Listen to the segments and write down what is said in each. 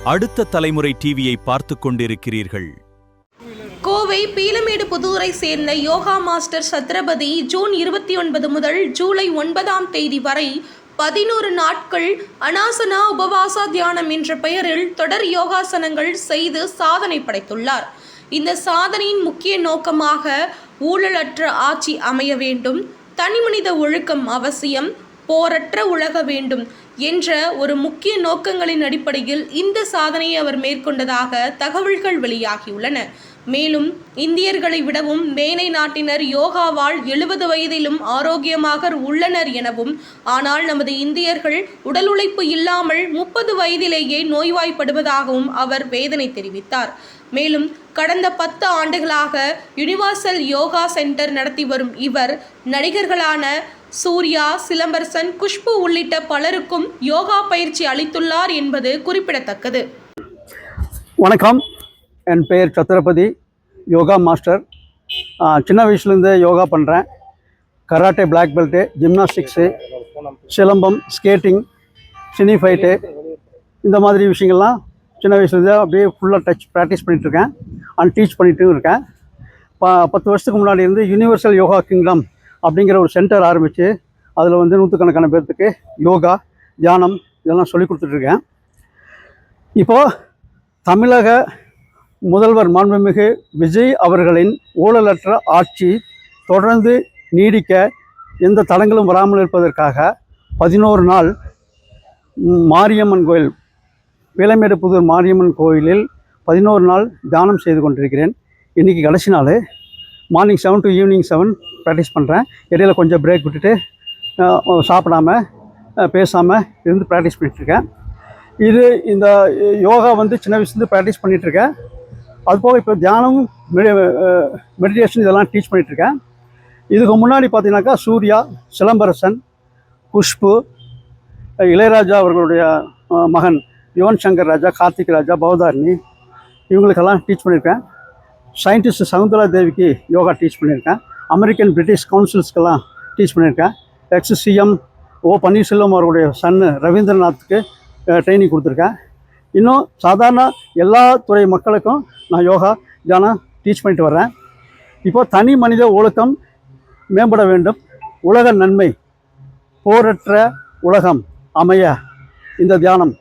அடுத்த தலைமுறை டிவியை பார்த்துக் கொண்டிருக்கிறீர்கள். கோவை பீளமேடு புதூரை சேர்ந்த யோகா மாஸ்டர் சத்ரபதி ஜூன் 29 முதல் ஜூலை 9 வரை 11 நாட்கள் அனாசனா உபவாசா தியானம் என்ற பெயரில் தொடர் யோகாசனங்கள் செய்து சாதனை படைத்துள்ளார். இந்த சாதனையின் முக்கிய நோக்கமாக ஊழலற்ற ஆட்சி அமைய வேண்டும், தனிமனித ஒழுக்கம் அவசியம், போரற்ற உலக வேண்டும் என்ற ஒரு முக்கிய நோக்கங்களின் அடிப்படையில் இந்த சாதனையை அவர் மேற்கொண்டதாக தகவல்கள் வெளியாகியுள்ளன. மேலும் இந்தியர்களை விடவும் மேலை நாட்டினர் யோகாவால் 70 வயதிலும் ஆரோக்கியமாக உள்ளனர் எனவும், ஆனால் நமது இந்தியர்கள் உடல் உழைப்பு இல்லாமல் 30 வயதிலேயே நோய்வாய்ப்படுவதாகவும் அவர் வேதனை தெரிவித்தார். மேலும் கடந்த 10 ஆண்டுகளாக யுனிவர்சல் யோகா சென்டர் நடத்தி வரும் இவர் நடிகர்களான சூர்யா, சிலம்பரசன், குஷ்பு உள்ளிட்ட பலருக்கும் யோகா பயிற்சி அளித்துள்ளார் என்பது குறிப்பிடத்தக்கது. வணக்கம், என் பெயர் சத்ரபதி, யோகா மாஸ்டர். சின்ன வயசுலேருந்து யோகா பண்ணுறேன். Karate black belt, gymnastics, silambam, skating, cine fight, இந்த மாதிரி விஷயங்கள்லாம் சின்ன வயசுலேருந்து அப்படியே ஃபுல்லாக ப்ராக்டிஸ் பண்ணிகிட்ருக்கேன் அண்ட் டீச் பண்ணிகிட்டும் இருக்கேன். 10 வருஷத்துக்கு முன்னாடி இருந்து யூனிவர்சல் யோகா கிங்டம் அப்படிங்கிற ஒரு சென்டர் ஆரம்பித்து அதில் வந்து 100கணக்கான பேர்த்துக்கு யோகா, தியானம் இதெல்லாம் சொல்லி கொடுத்துட்ருக்கேன். இப்போது தமிழக முதல்வர் மாண்புமிகு விஜய் அவர்களின் ஊழலற்ற ஆட்சி தொடர்ந்து நீடிக்க எந்த தடங்களும் வராமல் இருப்பதற்காக 11 நாள் மாரியம்மன் கோயில், பீளமேடு புதூர் மாரியம்மன் கோயிலில் 11 நாள் தியானம் செய்து கொண்டிருக்கிறேன். இன்றைக்கி கடைசி நாள். மார்னிங் 7 to ஈவினிங் 7 ப்ராக்டிஸ் பண்ணுறேன். இடையில கொஞ்சம் பிரேக் விட்டுட்டு சாப்பிடாமல் பேசாமல் இருந்து ப்ராக்டிஸ் பண்ணிகிட்ருக்கேன். இந்த யோகா வந்து சின்ன வயசுலேருந்து ப்ராக்டிஸ் பண்ணிகிட்ருக்கேன். அதுபோக இப்போ தியானம், மெடிடேஷன் இதெல்லாம் டீச் பண்ணிகிட்ருக்கேன். இதுக்கு முன்னாடி பார்த்தீங்கன்னாக்கா சூர்யா, சிலம்பரசன், குஷ்பு, இளையராஜா அவர்களுடைய மகன் யுவன் சங்கர் ராஜா, கார்த்திக் ராஜா, பவதாரணி இவங்களுக்கெல்லாம் டீச் பண்ணியிருக்கேன். சயின்டிஸ்ட் சகுந்தலா தேவிக்கு யோகா டீச் பண்ணியிருக்கேன். அமெரிக்கன் பிரிட்டிஷ் கவுன்சில்ஸ்க்கெல்லாம் டீச் பண்ணியிருக்கேன். எக்ஸ்-சிஎம் ஓ பன்னீர்செல்வம் அவர்களுடைய சன்னு ரவீந்திரநாத்துக்கு ட்ரைனிங் கொடுத்துருக்கேன். இன்னும் சாதாரண எல்லா துறை மக்களுக்கும் நான் யோகா தியானம் டீச் பண்ணிட்டு வர்றேன். இப்போது தனி மனித ஒழுக்கம் மேம்பட வேண்டும், உலக நன்மை, போரற்ற உலகம் அமைய இந்த தியானம்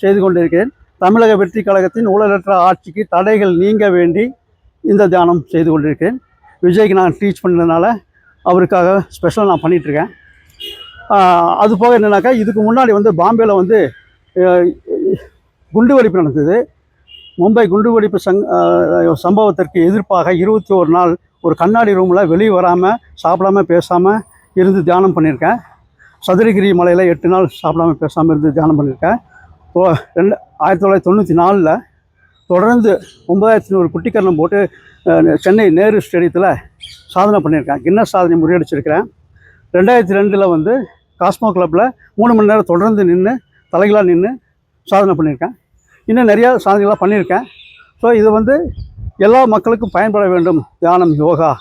செய்து கொண்டிருக்கிறேன். தமிழக வெற்றி கழகத்தின் ஊழலற்ற ஆட்சிக்கு தடைகள் நீங்க வேண்டி இந்த தியானம் செய்து கொண்டிருக்கிறேன். விஜய்க்கு நான் டீச் பண்ணதுனால அவருக்காக ஸ்பெஷலாக நான் பண்ணிகிட்ருக்கேன். அது போக என்னென்னாக்கா, இதுக்கு முன்னாடி வந்து பாம்பேயில் வந்து குண்டுவெடிப்பு நடந்தது. மும்பை குண்டுவெடிப்பு சம்பவத்திற்கு எதிர்ப்பாக 21 நாள் ஒரு கண்ணாடி ரூமில் வெளியே வராமல் சாப்பிடாமல் பேசாமல் இருந்து தியானம் பண்ணியிருக்கேன். சதுரகிரி மலையில் 8 நாள் சாப்பிடாமல் பேசாமல் இருந்து தியானம் பண்ணியிருக்கேன். 1994 தொடர்ந்து 9100 குட்டிக்கரணம் போட்டு சென்னை நேரு ஸ்டேடியத்தில் சாதனை பண்ணியிருக்கேன். கின்னஸ் சாதனை முறியடிச்சிருக்கிறேன். 2002 வந்து காஸ்மோ கிளப்பில் 3 மணி நேரம் தொடர்ந்து நின்று தலைகளாக நின்று சாதனை பண்ணியிருக்கேன். இன்னும் நிறையா சாதனைகளாக பண்ணியிருக்கேன். ஸோ இது வந்து எல்லா மக்களுக்கும் பயன்பட வேண்டும். தியானம், யோகா,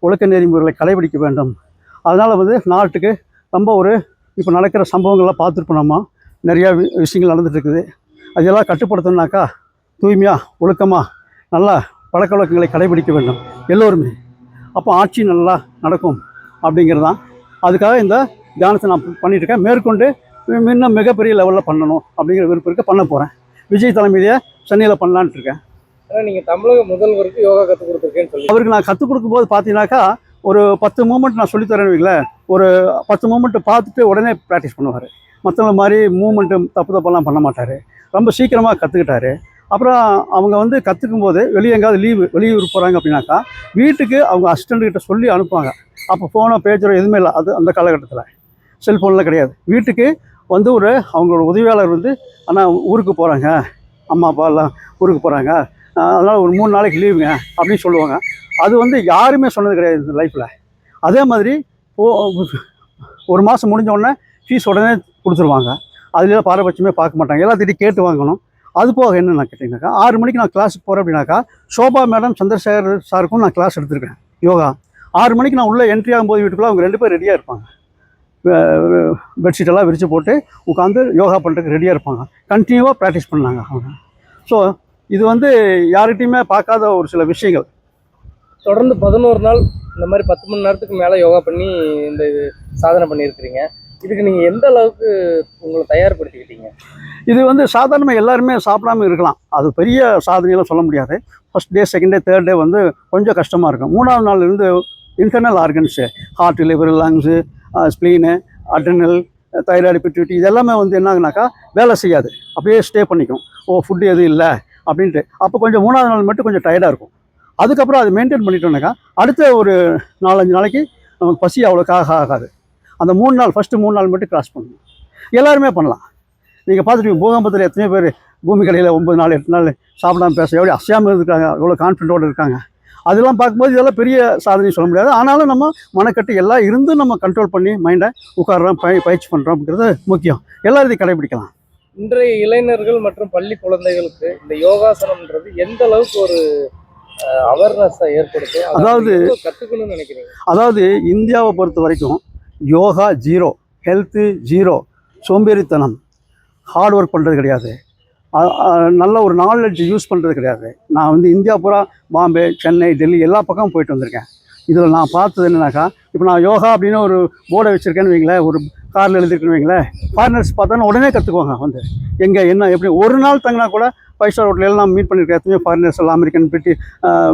ஒழுக்க நெறிமுறைகளை கடைபிடிக்க வேண்டும். அதனால் வந்து நாட்டுக்கு ரொம்ப இப்போ நடக்கிற சம்பவங்கள்லாம் பார்த்துருப்போம். நம்ம நிறையா விஷயங்கள் நடந்துகிட்ருக்குது. அதெல்லாம் கட்டுப்படுத்தணுன்னாக்கா தூய்மையாக, ஒழுக்கமாக, நல்ல பழக்க வழக்கங்களை கடைபிடிக்க வேண்டும் எல்லோருமே. அப்போ ஆட்சி நல்லா நடக்கும் அப்படிங்கிறது தான். அதுக்காக இந்த தியானத்தை நான் பண்ணிகிட்ருக்கேன். மேற்கொண்டு இன்னும் மிகப்பெரிய லெவலில் பண்ணணும் அப்படிங்கிற விருப்பம் இருக்க பண்ண போகிறேன். விஜய் தலைமையிலேயே சென்னையில் பண்ணலான்ட்டு இருக்கேன். நீங்கள் தமிழக முதல்வருக்கு யோகா கற்றுக் கொடுத்துருக்கேன்னு சொல்லி அவருக்கு நான் கற்றுக் கொடுக்கும்போது பார்த்தீங்கன்னாக்கா ஒரு 10 மூமெண்ட் நான் சொல்லித்தரேன் வைங்களேன். ஒரு 10 மூமெண்ட்டு பார்த்துட்டு உடனே ப்ராக்டிஸ் பண்ணுவார். மற்றவங்க மாதிரி மூமெண்ட்டு தப்பெல்லாம் பண்ண மாட்டார். ரொம்ப சீக்கிரமாக கற்றுக்கிட்டாரு. அப்புறம் அவங்க வந்து கற்றுக்கும் போது எங்கேயாவது வெளியூர் போகிறாங்க அப்படின்னாக்கா வீட்டுக்கு அவங்க அசிஸ்டண்ட்கிட்ட சொல்லி அனுப்புவாங்க. அப்போ ஃபோனோ பேஜரோ எதுவுமே இல்லை. அது அந்த காலகட்டத்தில் செல்ஃபோன்லாம் கிடையாது. வீட்டுக்கு வந்து அவங்களோட உதவியாளர் வந்து, ஆனால் ஊருக்கு போகிறாங்க, அம்மா அப்பா எல்லாம் ஊருக்கு போகிறாங்க, அதனால் ஒரு 3 நாளைக்கு லீவுங்க அப்படின்னு சொல்லுவாங்க. அது வந்து யாருமே சொன்னது கிடையாது இந்த லைஃப்பில். அதே மாதிரி 1 மாதம் முடிஞ்ச உடனே ஃபீஸ் உடனே கொடுத்துருவாங்க. அதுலேயும் பாரபட்சமே பார்க்க மாட்டாங்க. எல்லாத்திட்டையும் கேட்டு வாங்கணும். அது போக என்னென்ன கேட்டிங்கனாக்கா 6 மணிக்கு நான் கிளாஸுக்கு போகிறேன் அப்படின்னாக்கா சோபா மேடம், சந்திரசேகர் சாருக்கும் நான் கிளாஸ் எடுத்துருக்கேன் யோகா. 6 மணிக்கு நான் உள்ளே என்ட்ரி ஆகும்போது வீட்டுக்குள்ளே அவங்க 2 பேர் ரெடியாக இருப்பாங்க. பெட்ஷீட்டெல்லாம் விரித்து போட்டு உட்காந்து யோகா பண்ணுறதுக்கு ரெடியாக இருப்பாங்க. கண்டினியூவாக ப்ராக்டிஸ் பண்ணாங்க அவங்க. ஸோ இது வந்து யார்கிட்டையுமே பார்க்காத ஒரு சில விஷயங்கள். தொடர்ந்து 11 நாள் இந்த மாதிரி 10 மணி நேரத்துக்கு மேலே யோகா பண்ணி இந்த சாதனை பண்ணியிருக்கிறீங்க. இதுக்கு நீங்கள் எந்த அளவுக்கு உங்களை தயார்படுத்திக்கிட்டீங்க? இது வந்து சாதாரணமாக எல்லாருமே சாப்பிடாம இருக்கலாம், அது பெரிய சாதனையெல்லாம் சொல்ல முடியாது. First day, second day, third day வந்து கொஞ்சம் கஷ்டமாக இருக்கும். 3ஆவது நாள் இருந்து internal organs, heart, liver, lungs, spleen, adrenal, thyroid, pituitary இதெல்லாமே வந்து என்ன ஆகுனாக்கா வேலை செய்யாது, அப்படியே ஸ்டே பண்ணிக்கும். ஃபுட்டு எதுவும் இல்லை அப்படின்ட்டு. அப்போ கொஞ்சம் 3ஆவது நாள் மட்டும் கொஞ்சம் டயர்டாக இருக்கும். அதுக்கப்புறம் அது மெயின்டைன் பண்ணிட்டோம்னாக்கா அடுத்த ஒரு 4-5 நாளைக்கு நமக்கு பசி அவ்வளோக்காக ஆகாது. அந்த 3 நாள், ஃபஸ்ட்டு 3 நாள் மட்டும் கிராஸ் பண்ணணும். எல்லாருமே பண்ணலாம். நீங்கள் பார்த்துட்டு பூகம்பத்தில் எத்தனையோ பேர் பூமி கடையில் 9 நாள் 8 நாள் சாப்பிடாம பேச எவ்வளோ அசையாமல் இருக்காங்க, எவ்வளோ கான்ஃபிடென்ட்டோடு இருக்காங்க. அதெல்லாம் பார்க்கும்போது இதெல்லாம் பெரிய சாதனை சொல்ல முடியாது. ஆனாலும் நம்ம மனக்கட்டு எல்லாம் இருந்து நம்ம கண்ட்ரோல் பண்ணி மைண்டை உட்காடுறோம், பயிற்சி பண்ணுறோம் அப்படிங்கிறது முக்கியம். எல்லோரும் இதை கடைபிடிக்கலாம். இன்றைய இளைஞர்கள் மற்றும் பள்ளி குழந்தைகளுக்கு இந்த யோகாசனம்ன்றது எந்த அளவுக்கு ஒரு அவேர்னஸை ஏற்படுத்தும், அதாவது கற்றுக்கணும்னு நினைக்கிறீங்க? அதாவது இந்தியாவை பொறுத்த வரைக்கும் யோகா 0, ஹெல்த்து 0, சோம்பேறித்தனம், ஹார்ட் ஒர்க் பண்ணுறது கிடையாது, நல்ல ஒரு நாலேஜ் யூஸ் பண்ணுறது கிடையாது. நான் வந்து இந்தியா பூரா பாம்பே, சென்னை, டெல்லி எல்லா பக்கமும் போயிட்டு வந்திருக்கேன். இதில் நான் பார்த்தது என்னன்னாக்கா, இப்போ நான் யோகா அப்படின்னு ஒரு போர்டை வச்சுருக்கேன்னு வைங்களேன், ஒரு காரில் எழுதிருக்கேன்னு வைங்களேன், ஃபாரினர்ஸ் பார்த்தோன்னா உடனே கற்றுக்குவாங்க. வந்து எங்கே என்ன எப்படி ஒரு நாள் தங்கினா கூட 5 ஸ்டார் ஹோட்டல் எல்லாம் மீட் பண்ணியிருக்கேன். எத்தனையோ ஃபாரினர்ஸ் எல்லாம் அமெரிக்கன்,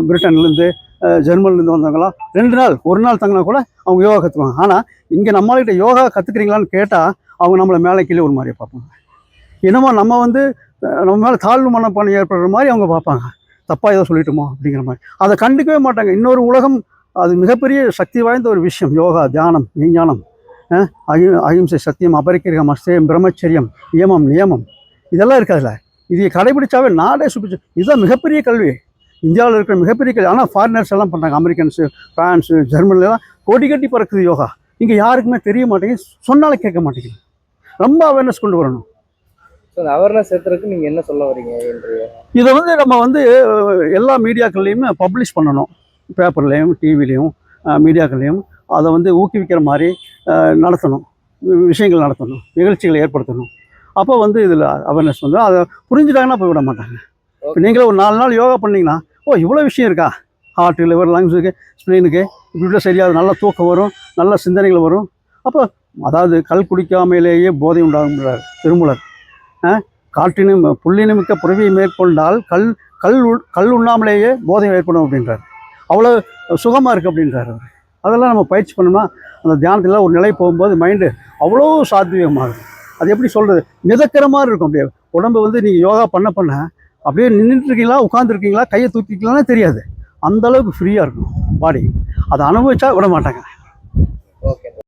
பிரிட்டன்லேருந்து, ஜெர்மன்லேருந்து வந்தவங்களாம் 2 நாள் 1 நாள் தங்கினா கூட அவங்க யோகா கற்றுக்குவாங்க. ஆனால் இங்கே நம்மள்கிட்ட யோகா கற்றுக்குறீங்களான்னு கேட்டால் அவங்க நம்மளை மேலே கீழே ஒரு மாதிரி பார்ப்பாங்க. என்னமோ நம்ம வந்து நம்ம மேலே தாழ்வு மனப்பான்மை ஏற்படுற மாதிரி அவங்க பார்ப்பாங்க. தப்பாக ஏதோ சொல்லிட்டோமோ அப்படிங்கிற மாதிரி அதை கண்டுக்கவே மாட்டாங்க. இன்னொரு உலகம், அது மிகப்பெரிய சக்தி வாய்ந்த ஒரு விஷயம். யோகா, தியானம், விஞ்ஞானம், அகிம்சை, சத்தியம், அபரிக்கிரகம், அஸ்தேயம், பிரம்மச்சரியம், நியமம் இதெல்லாம் இருக்காதுல்ல. இதை கடைபிடிச்சாவே நாடே சுபிச்சு. இதுதான் மிகப்பெரிய கல்வி, இந்தியாவில் இருக்கிற மிகப்பெரிய கல்வி. ஆனால் ஃபாரினர்ஸ் எல்லாம் பண்ணுறாங்க. அமெரிக்கன்ஸு, ஃப்ரான்ஸு, ஜெர்மனிலாம் கோடி கட்டி பறக்குது யோகா. இங்கே யாருக்குமே தெரிய மாட்டேங்குது, சொன்னாலும் கேட்க மாட்டேங்குது. ரொம்ப அவேர்னஸ் கொண்டு வரணும். அந்த அவேர்னஸ் ஏற்றுறதுக்கு நீங்கள் என்ன சொல்ல வரீங்க? இதை வந்து நம்ம வந்து எல்லா மீடியாக்கள்லையுமே பப்ளிஷ் பண்ணணும். பேப்பர்லேயும், டிவிலையும், மீடியாக்கள்லையும் அதை வந்து ஊக்குவிக்கிற மாதிரி நடத்தணும், விஷயங்கள் நடத்தணும், நிகழ்ச்சிகளை ஏற்படுத்தணும். அப்போ வந்து இதில் அவேர்னஸ் வந்து அதை புரிஞ்சுட்டாங்கன்னா போய் விட மாட்டாங்க. இப்போ நீங்களே ஒரு 4 நாள் யோகா பண்ணிங்கன்னா, இவ்வளோ விஷயம் இருக்கா, ஹார்ட்டு, லிவர், லங்ஸுக்கு, ஸ்ப்ளீனுக்கு இப்படி சரியாக நல்ல தூக்கம் வரும், நல்ல சிந்தனைகள் வரும். அப்போ அதாவது கல் குடிக்காமலேயே போதை உண்டாகுன்றார் திருமூலர். காற்றினும் புள்ளினுமிக்க புறவியை மேற்கொண்டால் கல் உண்ணாமலேயே போதை ஏற்படும் அப்படின்றார். அவ்வளோ சுகமாக இருக்குது அப்படின்றார் அவர். அதெல்லாம் நம்ம பயிற்சி பண்ணோம்னா அந்த தியானத்தில் ஒரு நிலை போகும்போது மைண்டு அவ்வளோ சாத்வீகமாகும். அது எப்படி சொல்கிறது, மிதக்கிற மாதிரி இருக்கும். அப்படியே உடம்பு வந்து நீங்கள் யோகா பண்ண அப்படியே நின்றுட்டுருக்கீங்களா, உட்காந்துருக்கீங்களா, கையை தூக்கிக்கலாம்னே தெரியாது. அந்தளவுக்கு ஃப்ரீயாக இருக்கும் பாடி. அதை அனுபவிச்சா விட மாட்டாங்க.